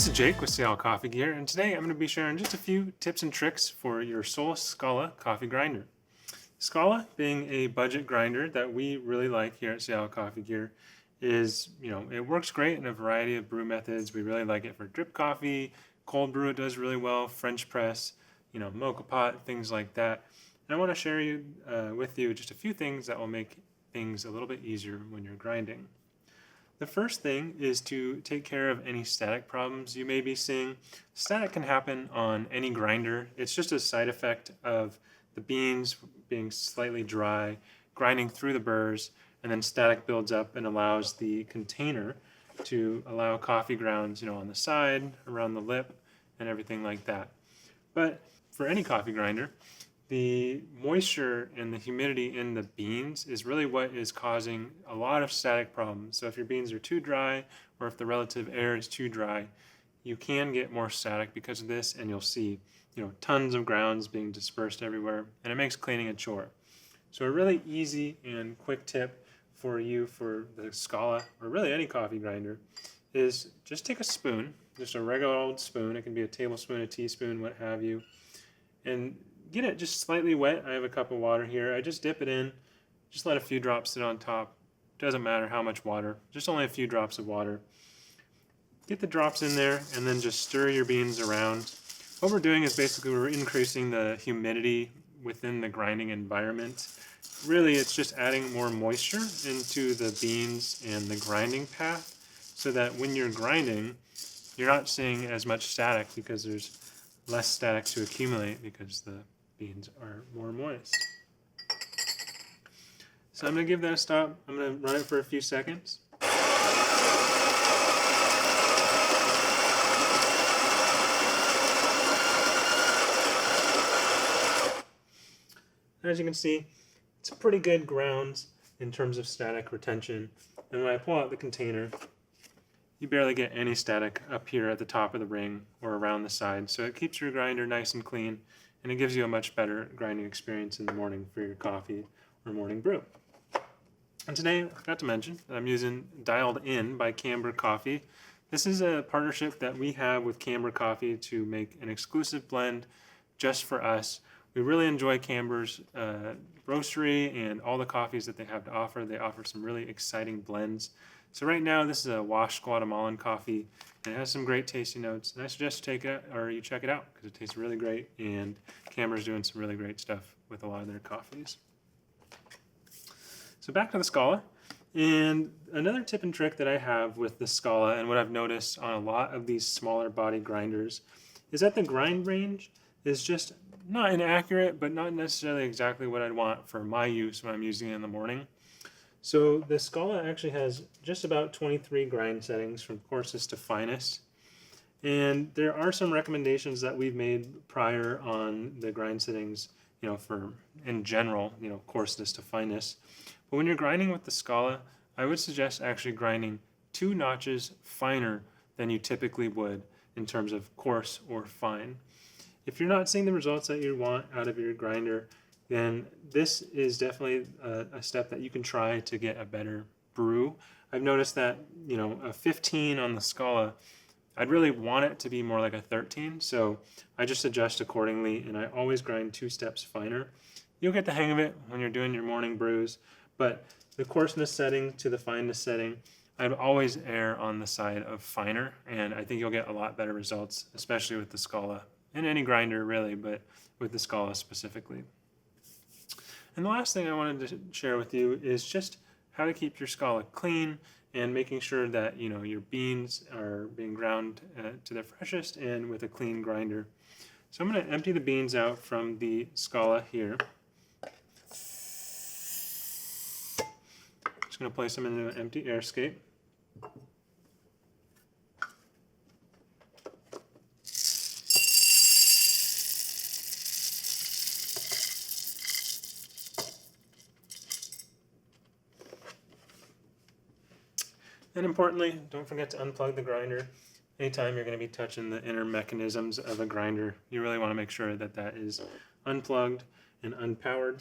This is Jake with Scala Coffee Gear, and today I'm going to be sharing just a few tips and tricks for your Solis Scala Coffee Grinder. Scala, being a budget grinder that we really like here at Scala Coffee Gear, is, it works great in a variety of brew methods. We really like it for drip coffee, cold brew it does really well, French press, mocha pot, things like that. And I want to share with you just a few things that will make things a little bit easier when you're grinding. The first thing is to take care of any static problems you may be seeing. Static can happen on any grinder. It's just a side effect of the beans being slightly dry, grinding through the burrs, and then static builds up and allows the container to allow coffee grounds, on the side, around the lip, and everything like that. But for any coffee grinder, the moisture and the humidity in the beans is really what is causing a lot of static problems. So if your beans are too dry or if the relative air is too dry, you can get more static because of this, and you'll see tons of grounds being dispersed everywhere, and it makes cleaning a chore. So a really easy and quick tip for you for the Scala, or really any coffee grinder, is just take a spoon, just a regular old spoon. It can be a tablespoon, a teaspoon, what have you, and get it just slightly wet. I have a cup of water here. I just dip it in, just let a few drops sit on top. Doesn't matter how much water, just only a few drops of water. Get the drops in there and then just stir your beans around. What we're doing is basically we're increasing the humidity within the grinding environment. Really, it's just adding more moisture into the beans and the grinding path so that when you're grinding, you're not seeing as much static because there's less static to accumulate because the beans are more moist. So I'm going to give that a stop. I'm going to run it for a few seconds. As you can see, it's a pretty good grounds in terms of static retention. And when I pull out the container, you barely get any static up here at the top of the ring or around the side. So it keeps your grinder nice and clean, and it gives you a much better grinding experience in the morning for your coffee or morning brew. And today, I forgot to mention that I'm using Dialed In by Camber Coffee. This is a partnership that we have with Camber Coffee to make an exclusive blend just for us. We really enjoy Camber's roastery and all the coffees that they have to offer. They offer some really exciting blends. So right now, this is a washed Guatemalan coffee, and it has some great tasty notes. And I suggest you check it out because it tastes really great, and Camber's doing some really great stuff with a lot of their coffees. So back to the Scala, and another tip and trick that I have with the Scala, and what I've noticed on a lot of these smaller body grinders, is that the grind range is just not inaccurate, but not necessarily exactly what I'd want for my use when I'm using it in the morning. So the Scala actually has just about 23 grind settings from coarsest to finest. And there are some recommendations that we've made prior on the grind settings, for in general, coarsest to finest. But when you're grinding with the Scala, I would suggest actually grinding 2 notches finer than you typically would in terms of coarse or fine. If you're not seeing the results that you want out of your grinder, then this is definitely a step that you can try to get a better brew. I've noticed that, a 15 on the Scala, I'd really want it to be more like a 13, so I just adjust accordingly, and I always grind 2 steps finer. You'll get the hang of it when you're doing your morning brews, but the coarseness setting to the fineness setting, I'd always err on the side of finer, and I think you'll get a lot better results, especially with the Scala, and any grinder really, but with the Scala specifically. And the last thing I wanted to share with you is just how to keep your Scala clean and making sure that your beans are being ground to their freshest and with a clean grinder. So I'm going to empty the beans out from the Scala here. Just going to place them into an empty air skate. And importantly, don't forget to unplug the grinder. Anytime you're going to be touching the inner mechanisms of a grinder, you really want to make sure that that is unplugged and unpowered.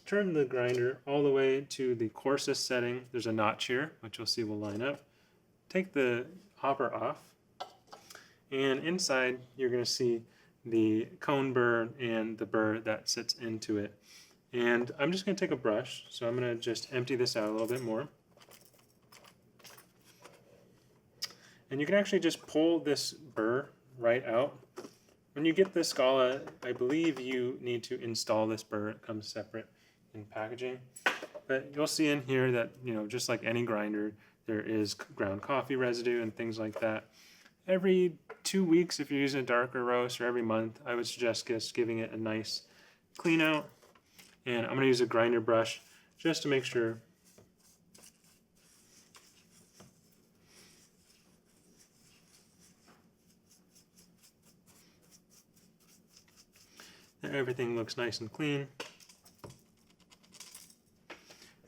Turn the grinder all the way to the coarsest setting. There's a notch here, which you'll see will line up. Take the hopper off, and inside you're going to see the cone burr and the burr that sits into it. And I'm just going to take a brush, so I'm going to just empty this out a little bit more. And you can actually just pull this burr right out. When you get the Scala, I believe you need to install this burr. It comes separate in packaging. But you'll see in here that, just like any grinder, there is ground coffee residue and things like that. Every 2 weeks, if you're using a darker roast, or every month, I would suggest just giving it a nice clean out. And I'm going to use a grinder brush just to make sure that everything looks nice and clean,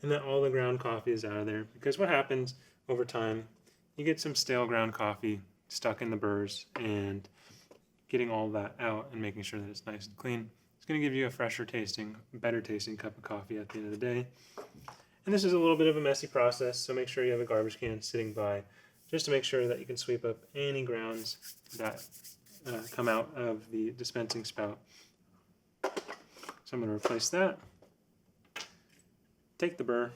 and that all the ground coffee is out of there. Because what happens over time, you get some stale ground coffee stuck in the burrs, and getting all that out and making sure that it's nice and clean, it's going to give you a fresher tasting, better tasting cup of coffee at the end of the day. And this is a little bit of a messy process, so make sure you have a garbage can sitting by just to make sure that you can sweep up any grounds that come out of the dispensing spout. So I'm going to replace that. Take the burr,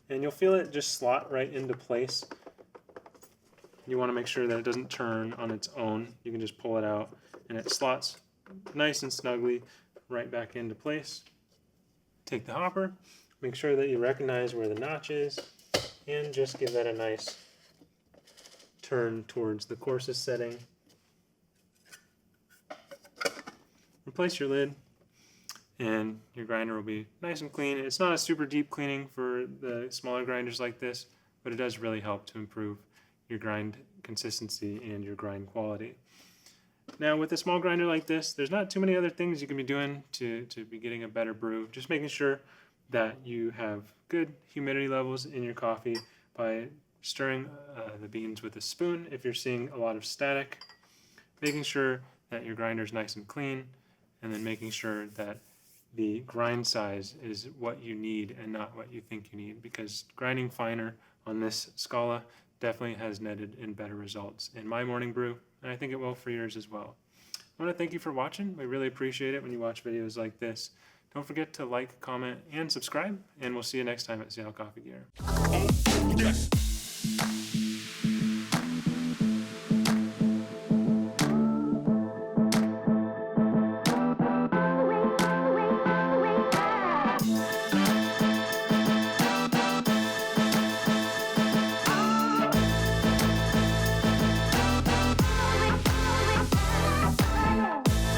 and you'll feel it just slot right into place. You want to make sure that it doesn't turn on its own. You can just pull it out, and it slots nice and snugly right back into place. Take the hopper, make sure that you recognize where the notch is, and just give that a nice turn towards the coarsest setting. Replace your lid, and your grinder will be nice and clean. It's not a super deep cleaning for the smaller grinders like this, but it does really help to improve your grind consistency and your grind quality. Now with a small grinder like this, there's not too many other things you can be doing to be getting a better brew. Just making sure that you have good humidity levels in your coffee by stirring the beans with a spoon if you're seeing a lot of static, making sure that your grinder is nice and clean, and then making sure that the grind size is what you need and not what you think you need, because grinding finer on this Scala definitely has netted in better results in my morning brew, and I think it will for yours as well. I want to thank you for watching. We really appreciate it when you watch videos like this. Don't forget to like, comment, and subscribe, and we'll see you next time at Scala Coffee Gear.